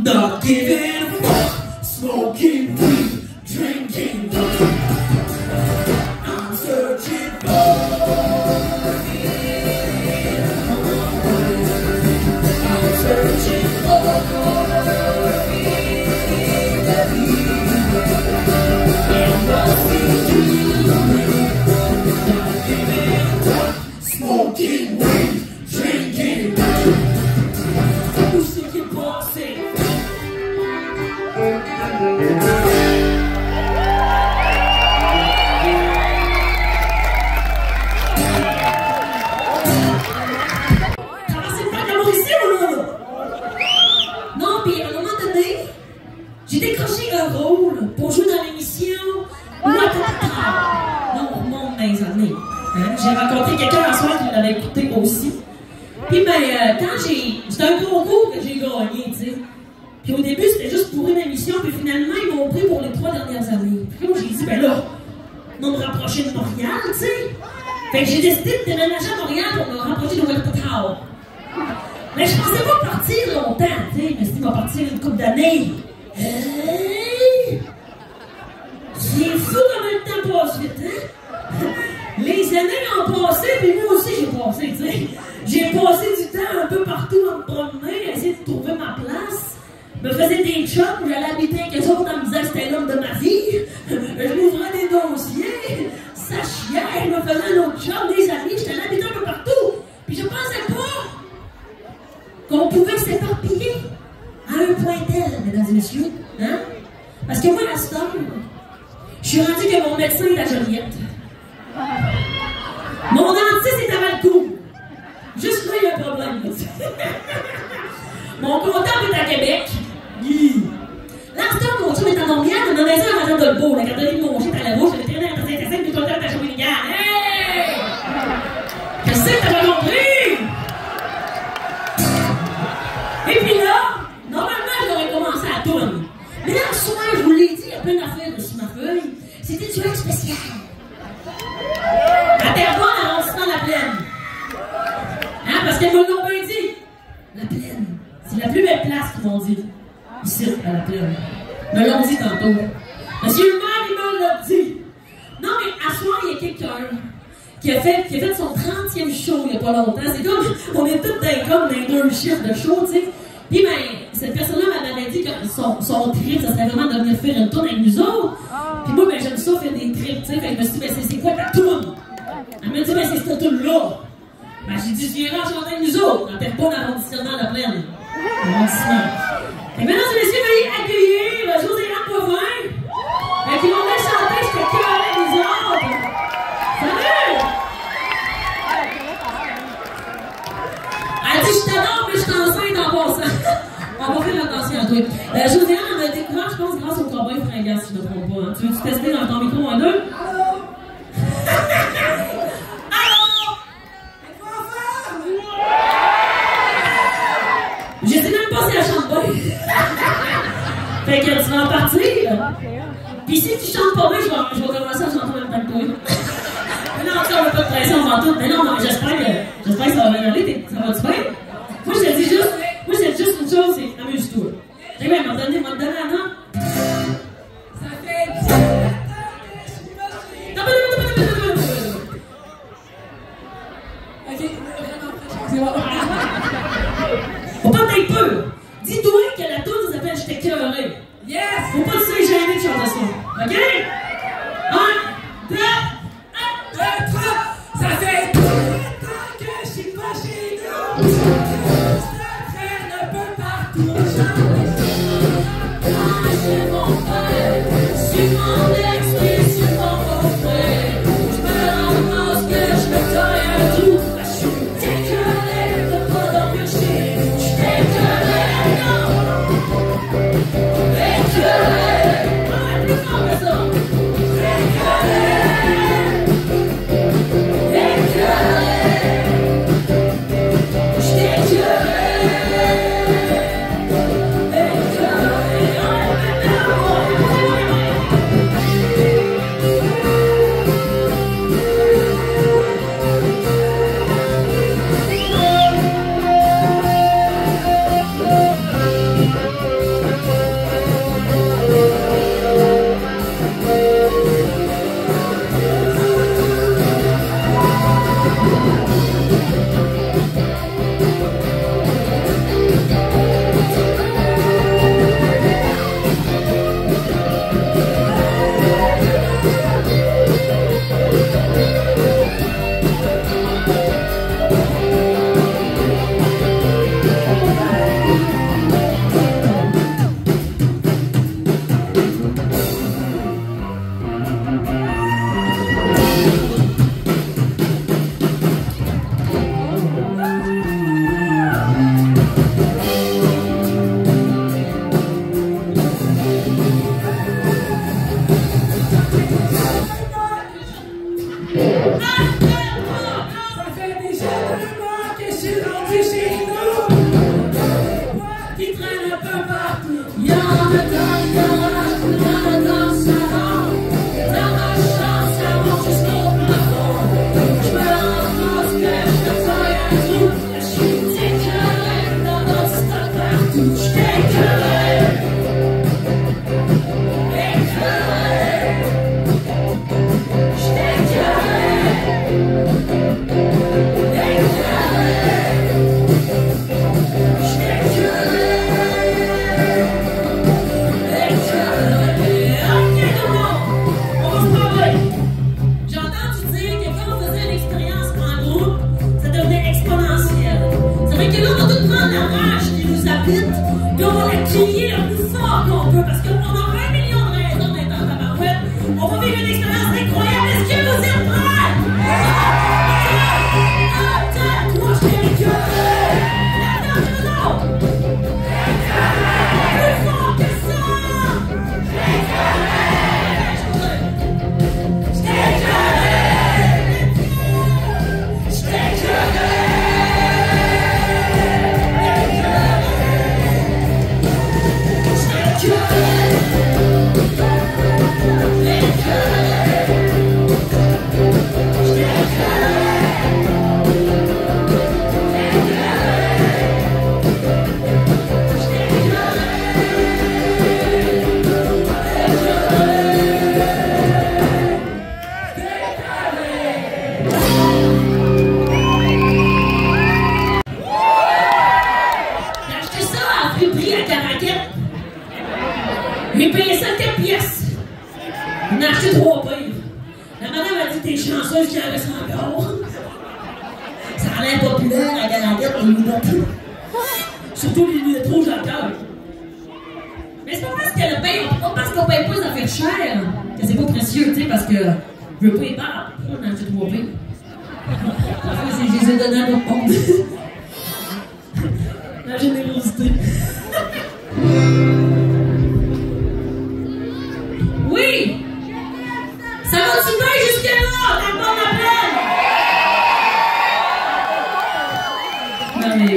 Not giving a fuck, smoking weed, drinking wine. I'm searching for I'm searching for and what we do. Not giving a fuck, smoking weed, drinking wine. Who's thinking boxing? J'ai décroché un rôle pour jouer dans l'émission Ouattata. Non, on remonte dans les années. Hein? J'ai rencontré quelqu'un en soir qui l'avait écouté aussi. Puis ben, quand c'était un concours que j'ai gagné, tu sais. Puis au début, c'était juste pour une émission, puis finalement, ils m'ont pris pour les 3 dernières années. Puis là, j'ai dit, ben là, on va me rapprocher de Montréal, tu sais. Fait que j'ai décidé de déménager à Montréal pour me rapprocher de Ouattata. Mais je pensais pas partir longtemps, tu sais. Je me suis dit, on va partir une couple d'années. Hey! C'est fou comme le temps passe vite, hein? Les années ont passé, puis moi aussi j'ai passé, tu sais. J'ai passé du temps un peu partout à me promener, à essayer de trouver ma place. Je me faisais des chums, j'allais habiter avec eux autres en me disant que c'était l'homme de ma vie. Je m'ouvrais des dossiers, ça chiait, je me faisais un autre chum, des amis, j'étais allé habiter un peu partout. Puis je pensais pas qu'on pouvait s'éparpiller à un point tel, mesdames et messieurs, hein? Parce que moi, à cette heure, je suis rendu que mon médecin est à Joliette. Mon dentiste est à Valcourt. Juste là, il y a un problème. Mon comptable est à Québec. Là, à cette heure, mon chum est à Montréal, dans ma maison à Jean Dolbeau, la garderie de mon chien est à la bouche, le vétérinaire est à Saint-Hyacinthe, le comptable est à Shawinigan. Hey! Je sais que t'as pas compris! Et puis là, normalement, j'aurais commencé à tourner. Mais là, ce soir, je vous l'ai dit, il y a plein d'affaires sur ma feuille. C'était du truc spécial. À Terrebonne, arrondissement La Plaine. Hein, parce qu'elle m'a donc bien dit. La Plaine, c'est la plus belle place qu'ils m'ont dit. Ici, à La Plaine. Me l'ont dit tantôt. Monsieur le maire, il me l'a dit. Non, mais à soir, il y a quelqu'un qui a fait son 30e show il n'y a pas longtemps. C'est comme, on est tous dans les 2 chiffres de show, tu sais. Puis ben, cette personne-là m'avait dit que son trip, ça serait vraiment de venir faire une tourne avec nous autres. Puis moi, ben, j'aime ça faire des trips, tu sais. Fait que je me suis dit, ben, c'est quoi ta tourne? Elle m'a dit, ben, c'est cette tourne-là. Ben, j'ai dit, je viens chanter avec nous autres. On perd pas l'arrondissement de La Plaine. Arrondissement. Et mesdames et messieurs, veuillez accueillir Josiane Poivin. Qui vont venir chanter, j'étais cœur avec les autres. Salut! Elle dit, je t'adore, mais je suis enceinte en passant. On va faire attention à toi. Josiane, elle m'a découvert, je pense, grâce au cowboy fringant, si je ne me trompe pas. Hein. Tu veux-tu tester dans ton micro un deux? Allô? Je sais même pas si elle chante pas. Fait que tu vas en partir. Puis si tu chantes pas bien, je vais commencer à chanter en même temps que toi. Mais non, on n'a pas de pression, on va tout. Mais non, j'espère que ça va bien aller. Ça va-tu bien? Moi, je te dis juste une chose, c'est amuse-toi. J'ai même m'a donné la note. Ça fait... Non, ok, faut pas être peu. Dis-toi que la toune s'appelle Je t'ai cœuré. Yes! Faut pas te laisser gêner de chanter ça. Ok? 1, 2, 1, 2, 3. Ça fait 3 ans que je suis pas chez nous. Ça traîne un peu partout. Chez mon père, sur mon ex et sur mon beau-frère. Je me ramasse que je me taille un trou. Je suis décalé de pas dormir chez. Je suis décalé, non. Décalé. Ah, plus fort que ça. peu partout. Y'en a dans le salon. Dans ma chambre, ça monte jusqu'au plafond. Je me rends compte que je te fais un trou. Je suis écœuré dans notre stock partout. Je t'écœuré. Puis on va la crier le plus fort qu'on peut parce qu'on a 1 million de raisons d'être en tabarouette. On va vivre une expérience incroyable. Est-ce que vous êtes prêts? Moi, je t'ai écœuré. Non. Plus fort que ça. Je t'ai écœuré. J'ai payé ça 4 pièces. On a acheté 3 paires. La madame a dit t'es chanceuse qu'il en reste encore. Ça a l'air populaire à Galaguette, les lunettes. Surtout les lunettes rouges dans le cœur. Mais c'est pas parce qu'elle paye, pas parce qu'on paye pas les affaires chères que c'est pas précieux, tu sais, parce que je veux pas y parler. On a acheté 3 paires. Enfin, je les ai donnés à notre monde. La générosité. Oui! Ça va-tu bien jusque-là? La bonne appel! Non mais...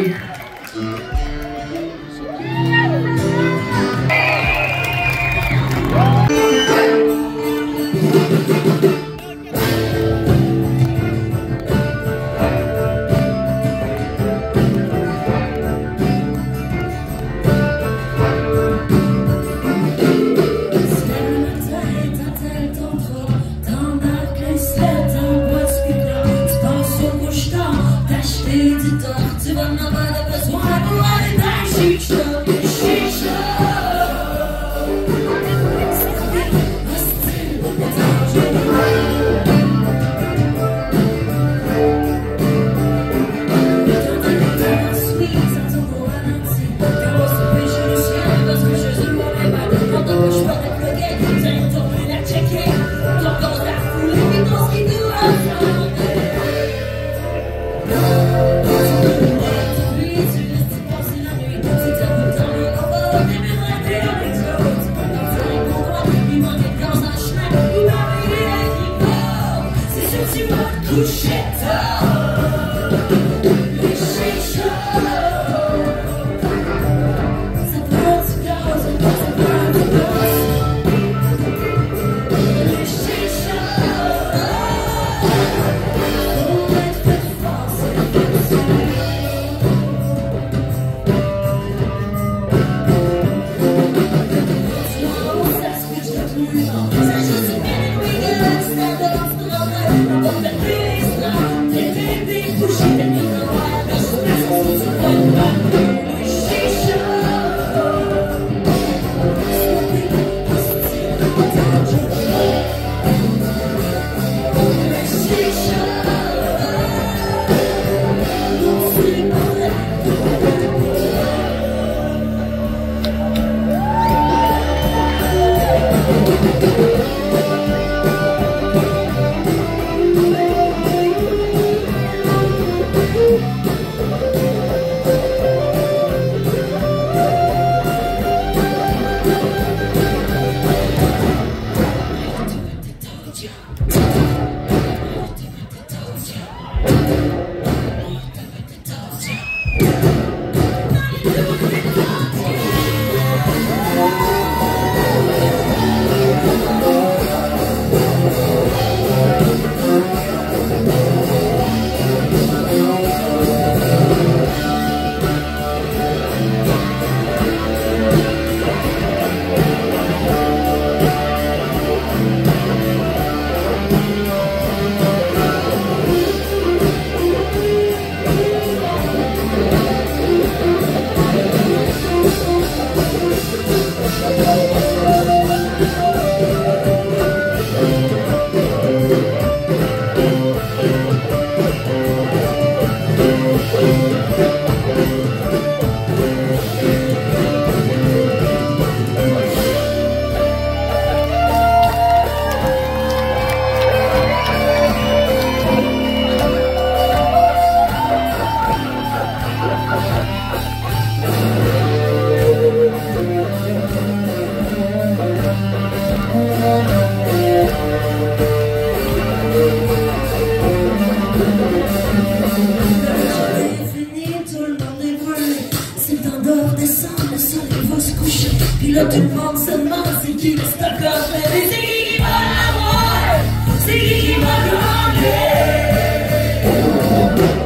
Puis là tout le monde se demande c'est qui le Stockholm. Mais c'est qui va l'avoir? C'est qui va gagner?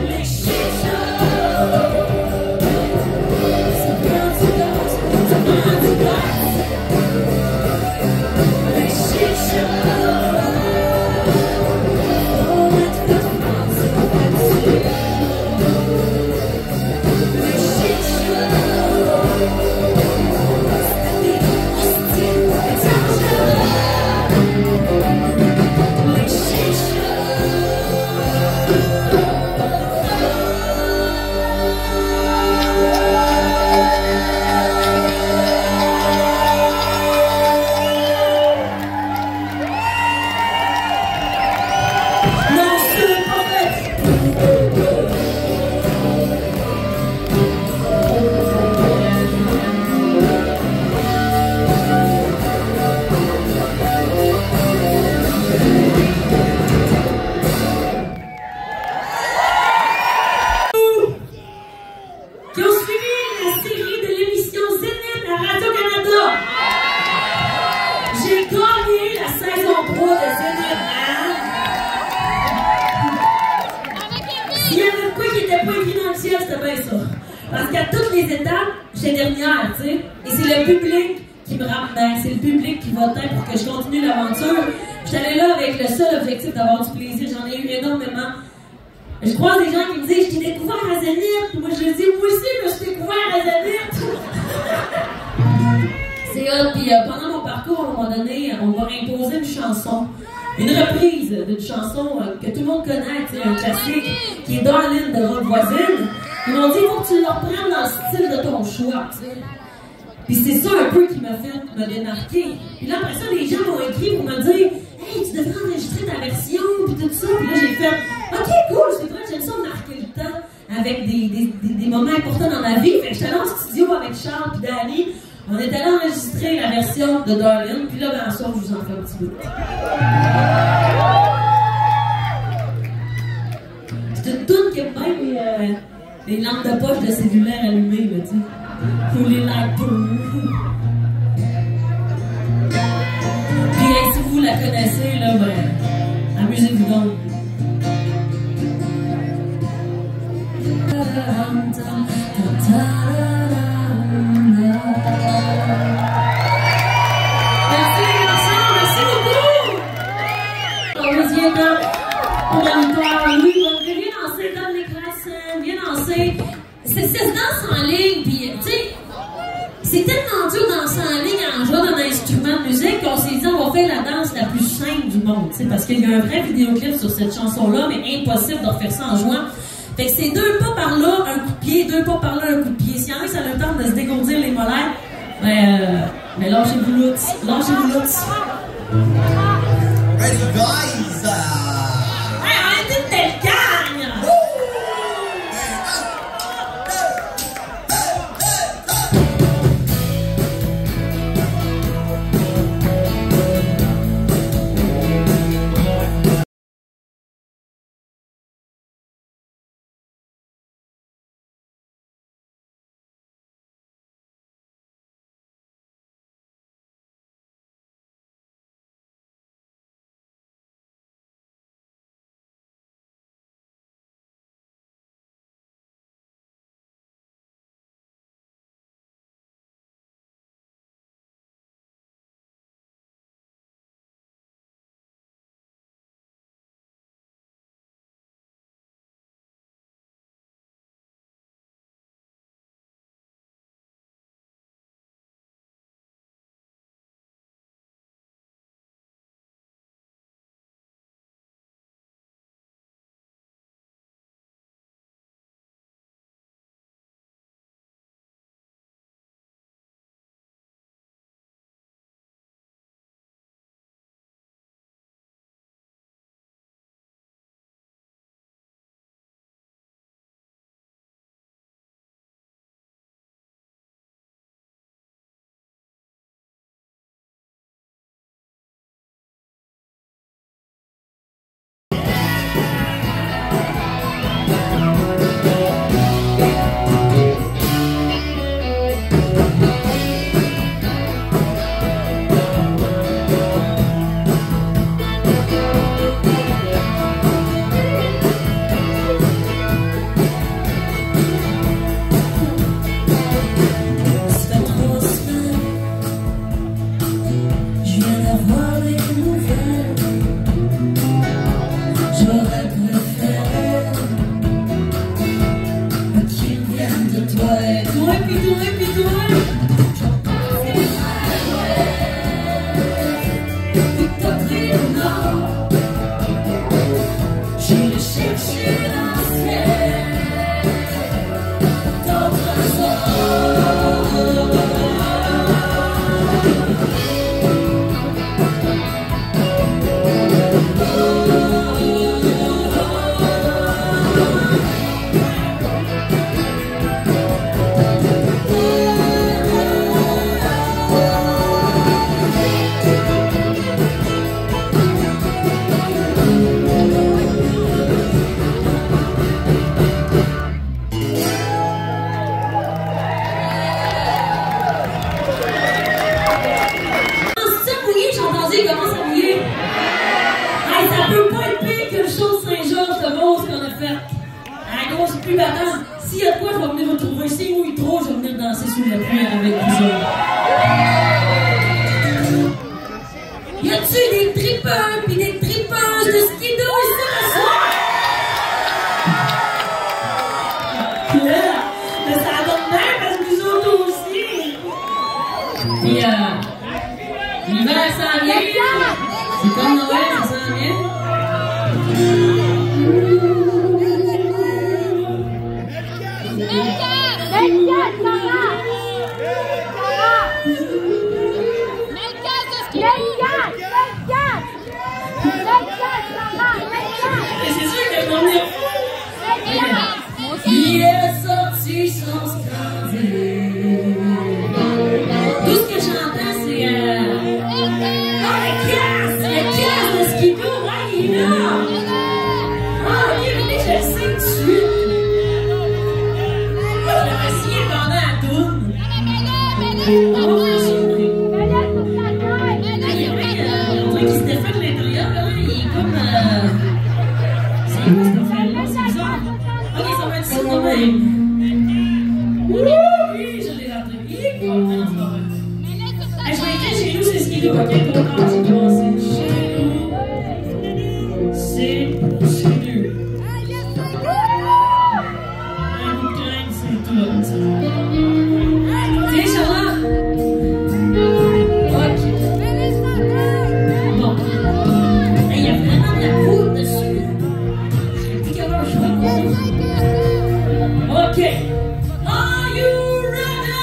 Les shit shows. Ça prend du gaz, ça prend du gaz. Les shit shows. Qui ont suivi la série de l'émission Zénith à Radio-Canada. J'ai gagné la saison 3 de Zénith. S'il y avait de quoi qui n'était pas écrit dans le ciel, c'était bien ça. Parce qu'à toutes les étapes, j'étais dernière, tu sais. Et c'est le public qui me ramenait. C'est le public qui votait pour que je continue l'aventure. J'étais allée là avec le seul objectif d'avoir du plaisir. J'en ai eu énormément. Je croise des gens qui me disent « Je t'ai découvert à Zénith ». Moi, je leur dis « Moi aussi, je t'ai découvert à Zénith ». C'est hot. Puis pendant mon parcours, à un moment donné, on va imposer une chanson. Une reprise d'une chanson que tout le monde connaît, un classique, qui est « Darling » de Rock Voisine. Ils m'ont dit « Il faut que tu le reprennes dans le style de ton choix ». Puis c'est ça un peu qui m'a fait me démarquer. Puis là, après ça, les gens m'ont écrit pour me dire « Hey, tu devrais enregistrer ta version, puis tout ça. » Puis là, j'ai fait « Ok, cool, c'est vrai, j'aime ça marquer le temps avec des moments importants dans ma vie. » Fait que j'étais allée en studio avec Charles puis Danny. On est allé enregistrer la version de Darling. Puis là, ben, en soir, je vous en fais un petit bout. C'est une toune qui a même les lampes de poche de cellulaire allumées, là, tu sais. Faut les lighter. Puis si vous la connaissez, là, ben, amusez-vous donc. Merci les garçons, merci beaucoup. On va se dire pour la victoire. Oui, viens danser, donne les classes, viens danser. C'est danse en ligne, puis tu sais, c'est tellement dur de danser en ligne en jouant d'un instrument de musique qu'on s'est dit on va faire la danse la plus simple du monde, tu sais, parce qu'il y a un vrai vidéoclip sur cette chanson-là, mais impossible de refaire ça en jouant. Fait que c'est 2 pas par là, un coup de pied, 2 pas par là, un coup de pied. S'il y en a qui ça a le temps de se dégourdir les mollets, mais lâchez-vous l'autre, lâchez-vous l'autre. Ready guys! Arrêtez de tel gagne! show de Saint-Georges-de-Beauce qu'on a fait à la grosse pluie battante. S'il y a de quoi, je vais venir vous trouver. S'il mouille trop, je vais venir danser sous la pluie avec vous autres. Y a-tu des tripeurs pis des tripeuses de skido ici ce soir? Là, ça donne bien parce que nous autres aussi. Puis, l'hiver s'en vient. C'est comme Noël, ça s'en vient. C'est sûr que je vais venir. Il est sorti sans scandale. Tout ce que j'entends, c'est le casse de Skido, ouais, il est là. Ah, ok, venez, je le sais tout de suite. Moi, je l'avais signé pendant la toune. On va faire surpris. On dirait qu'il s'était fait de l'intérieur, hein, il est comme... C'est quoi cette affaire-là? C'est bizarre. Ok, ça va être ça de même. Oui, je l'ai rentré. Il est pas mal, c'est pas vrai. Hey, je vais écrire chez nous, c'est Skido, ok? J'ai commencé. Chez nous, c'est mieux. Un coup de crème, c'est tout, comme ça. Tiens, Charlotte. Ok. Bon. Il y a vraiment de la poudre dessus. Je serais plus capable de jouer. Ok. Are you ready?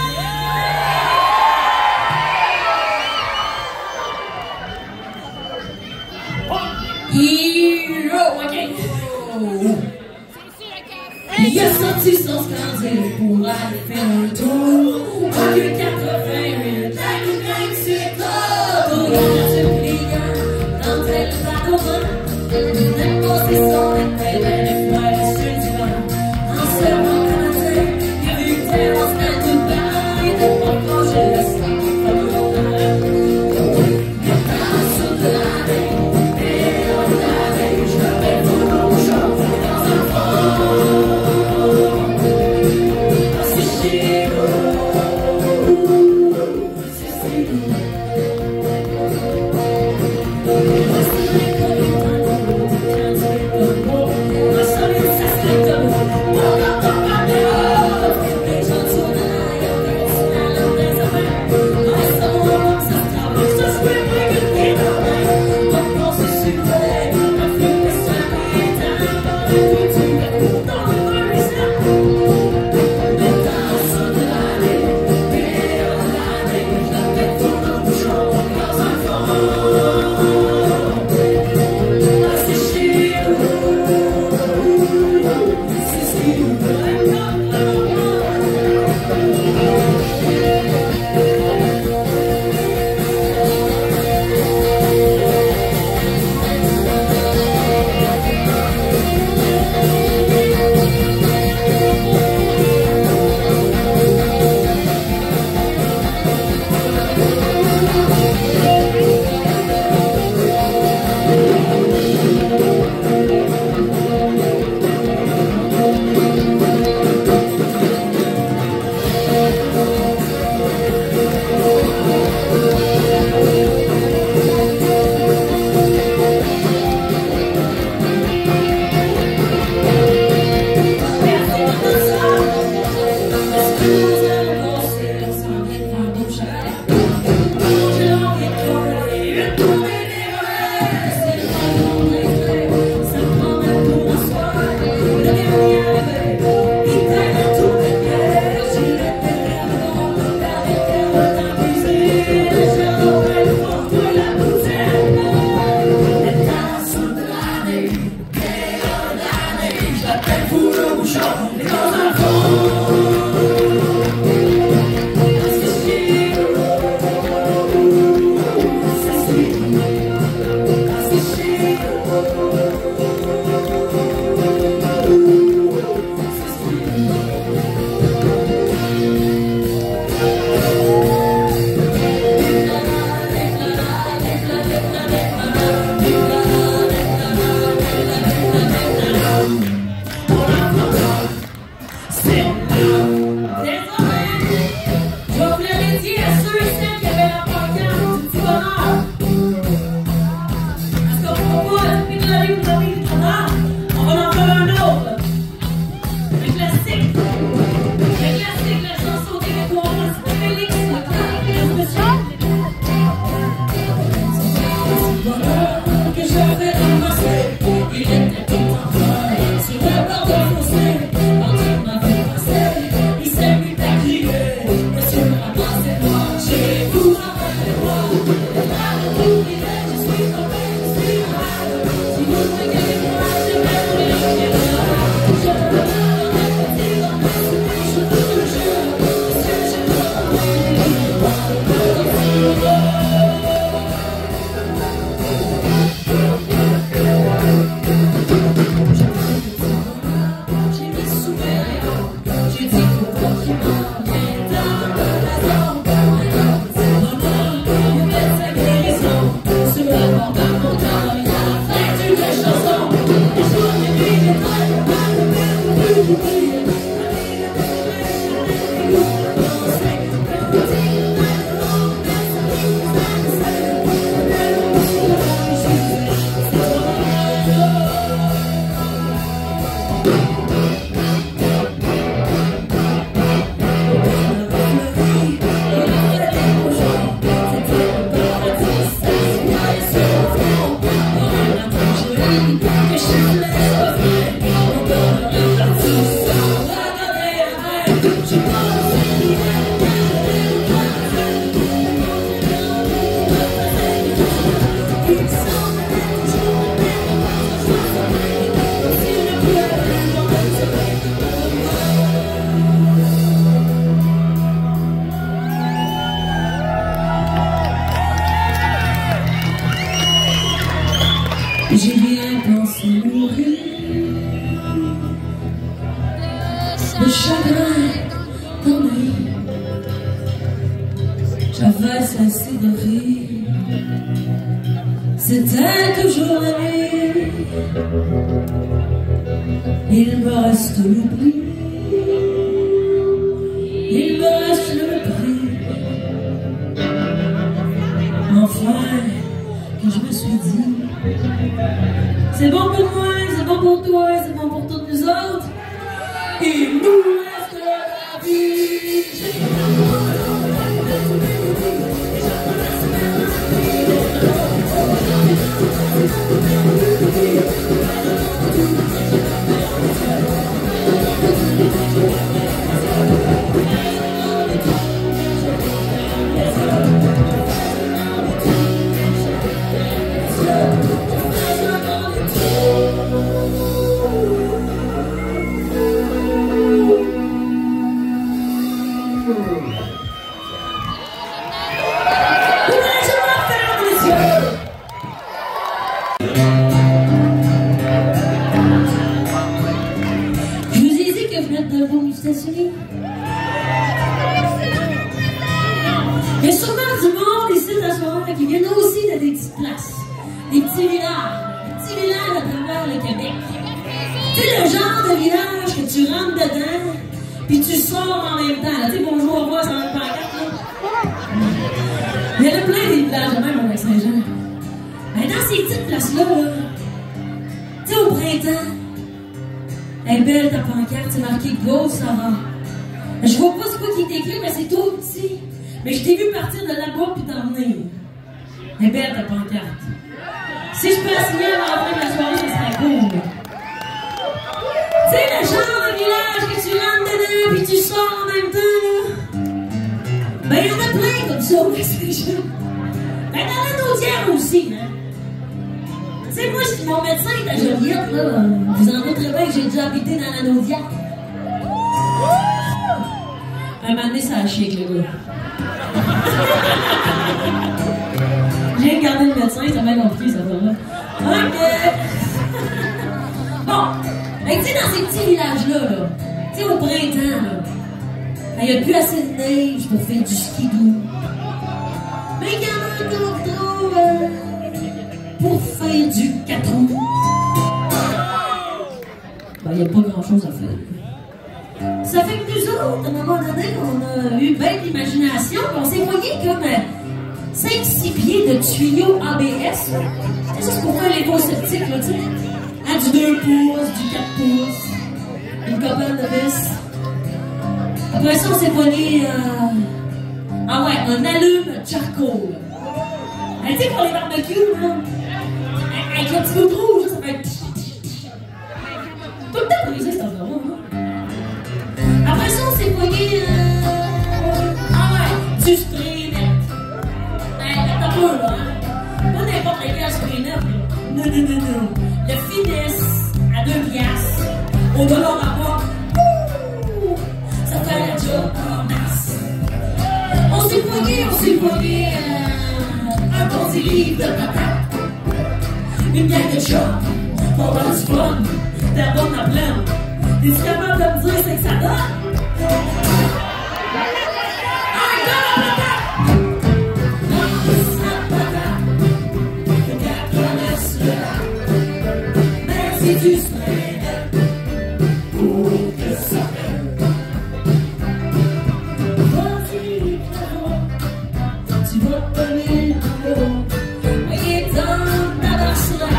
Hero, ok. Il a sorti son scandale pour aller faire un tour. Au lieu de 88, la Ukraine c'est trop. Il y a un pliant dans tel bateau. Même pas c'est son appel, les frères sur du vent. En servant canadien, il a vu tellement se mettre tout bas. Il était pas proche de la sang, pas de l'autre. Maintenant, sur de la veille, et on la veille, je rappelle vos noms, je dans un fond. C'est chez vous. J'y viens penser mourir de chagrin tombé. J'avais cessé de rire, c'était toujours la nuit. Il me reste l'oubli, il me reste le mépris. Enfin, que je me suis dit, c'est bon pour moi, c'est bon pour toi, c'est bon pour toutes nous autres. Il nous reste la vie. Il y a sûrement du monde ici à ce moment-là qui viennent aussi de des petites places, des petits villages à travers le Québec. Tu sais, le genre de village que tu rentres dedans, puis tu sors en même temps. Tu sais, bonjour, au revoir, ça va être pancarte, là. Il y en a plein des villages, même au Lac-Saint-Jean. Mais dans ces petites places-là, tu sais, au printemps, elle est belle ta pancarte, c'est marqué Go Sarah. Je vois pas ce qui est écrit, mais c'est tout petit. Mais je t'ai vu partir de là-bas puis t'en venir. Elle est belle ta pancarte. Si je peux signer avant la fin de la soirée, ce serait cool. Tu sais, le genre de village que tu rentres dedans puis tu sors en même temps, là. Ben, il y en a plein comme ça, mais c'est juste. Ben, dans la Naudière aussi, hein. Tu sais, moi, si mon médecin est à Joliette, là, vous en doutez bien que j'ai déjà habité dans la Naudière. Un moment donné, ça a chier avec le gars. J'ai regardé le médecin, ça m'a compris, ça va là. Ok! Bon, mais tu sais, dans ces petits villages-là, là, tu sais, au printemps, là, il n'y a plus assez de neige pour faire du skidoo. Mais il y en a un qu'on trouve pour faire du 4 roues. Ben, il n'y a pas grand-chose à faire. Ça fait que nous autres, à un moment donné, on a eu bien de l'imagination, on s'est voyé comme 5-6 pieds de tuyaux ABS. C'est juste pour faire l'écho sceptique, là, tu sais. À du 2 pouces, du 4 pouces, une copaine de vis. Après ça, on s'est poigné, ah ouais, un allume charcoal. Tu sais, pour les barbecues, là, avec le petit bout de rouge, ça fait tout le temps brisé, cette affaire-là, hein. Après ça, on s'est poigné, ah ouais, du spray net. T'as peu, là, hein. Pas n'importe lequel spray net, là. Non, non, non, non. Le finesse à 2 piastres, au dollar à bas. Ça fait la job en masse. On s'est poigné, un bon 10 livres de patates. Une gang de chats, pour avoir du fun. T'es bonne à plein. T'es-tu capable de me dire c'est que ça donne? Si tu serais pour que ça fait. Vas-y, tu vas te donner un peu. Voyez dans ta barre-là,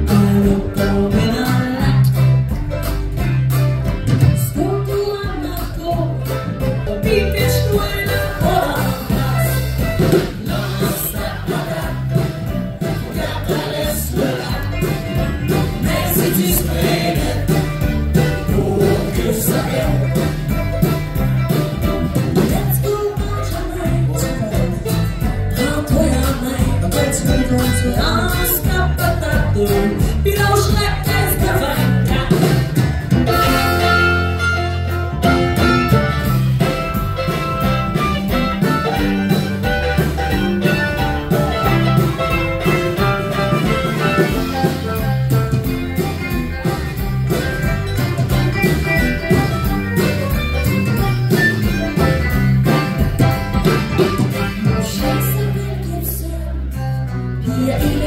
allons tomber dans le lac. C'est pour toi, Marco, puis pêche-toi le bras dans la place. Lance ta patate, regarde la laisse le lac. Si tu serais pour que ça vienne. Let's go, Benjamin. Prends-toi la main, tu peux lance ta patate, puis lâche la caisse de 24.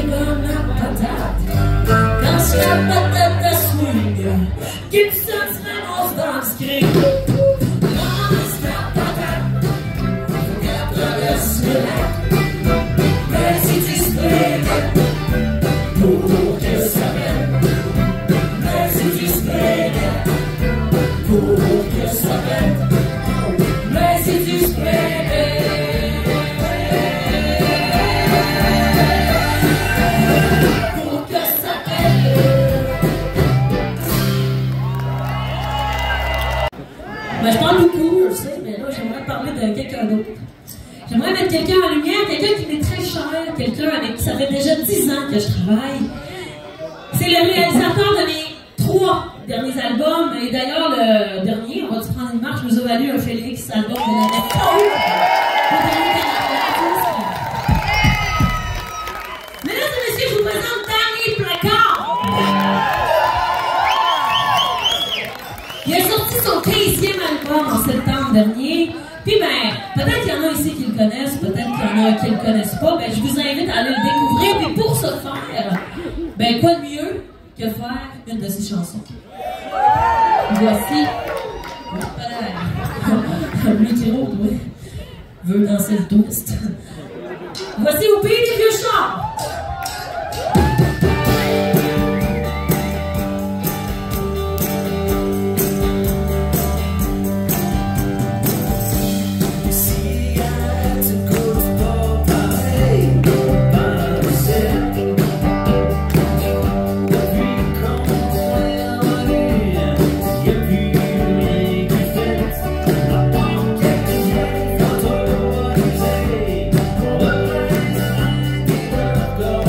comme la patate. Quand c'est la patate à swing, Gibson se ramasse dans le screen. Ramasse la patate, faut qu'elle traverse le lac. Mais si tu sprintes, pour que ça vienne. Mais si tu sprintes, pour que ça vienne. Mais si tu sprintes, ben, je parle beaucoup, je sais, mais là, j'aimerais parler de quelqu'un d'autre. J'aimerais mettre quelqu'un en lumière, quelqu'un qui m'est très cher, quelqu'un avec qui ça fait déjà 10 ans que je travaille. C'est le réalisateur de mes 3 derniers albums, et d'ailleurs, le dernier, on va se prendre une marche, nous a valu un Félix album de l'année Mesdames et messieurs, je vous présente Danny Placard. Il a sorti son 15e album en septembre dernier. Puis ben, peut-être qu'il y en a ici qui le connaissent, peut-être qu'il y en a qui le connaissent pas. Ben, je vous invite à aller le découvrir. Puis pour ce faire, ben, quoi de mieux que faire une de ses chansons. Voici. Lui qui roule, oui. Veut danser le twist. Voici Au pays des vieux chars. Go.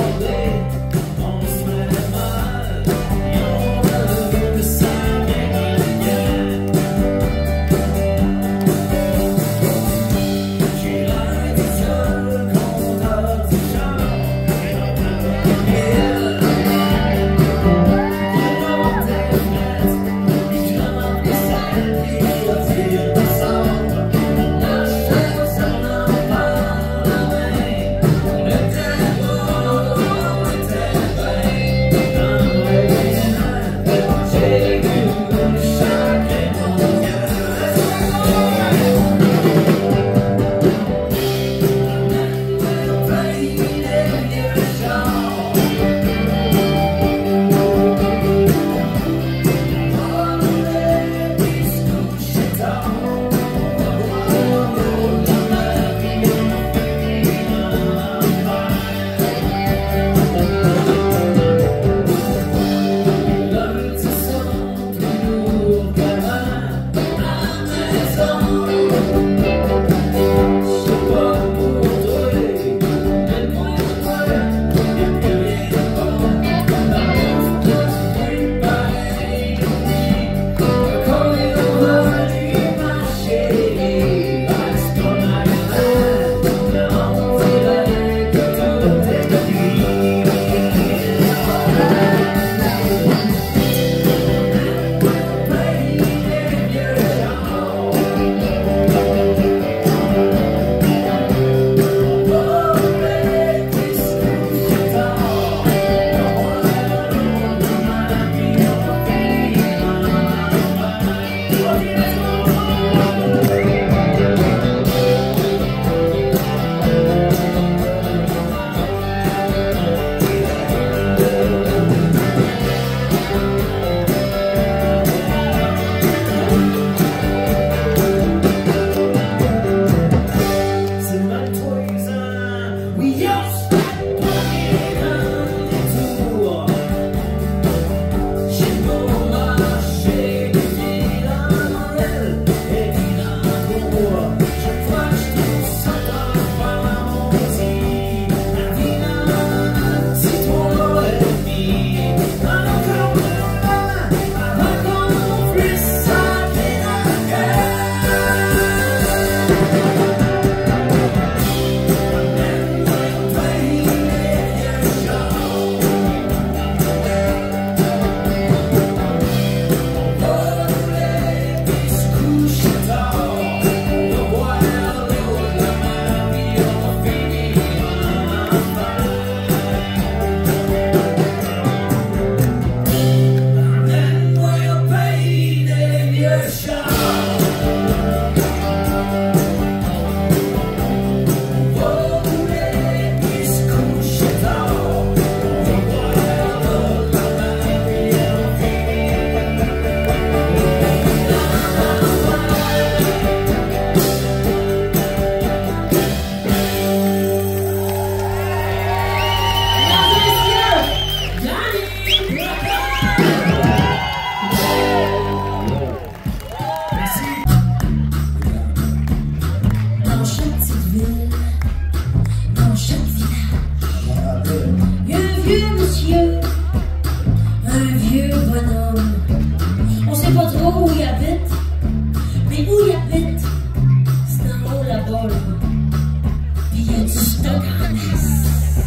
du stock en masse.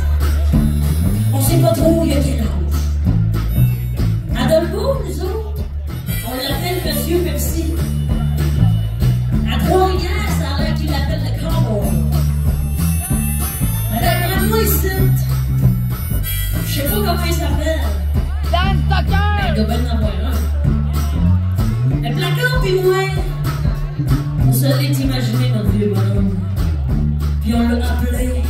On sait pas trop il y a quel âge. À Dolbeau, nous autres, on l'appelle Monsieur Pepsi. À Trois-Rivières, ça a l'air qu'il l'appelle le cowboy. Mais d'après moi, ici, je sais pas comment il s'appelle. Dan Tucker! Il doit bien en avoir un. Le placard pis moi, on se l'est imaginé notre vieux bonhomme. Puis on l'a appelé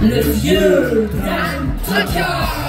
le vieux Dan Tucker!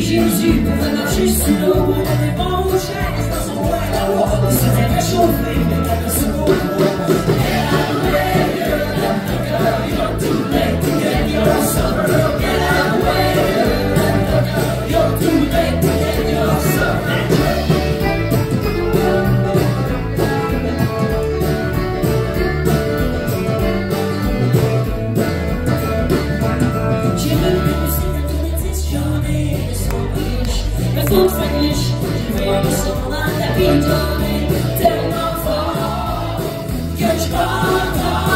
Jésus pouvait marcher sous l'eau, il avait bon chaises dans son coin là-haut. Il se faisait réchauffer, mais il avait ce beau Faut English, je vais le son dans la vie tellement fort que je pars.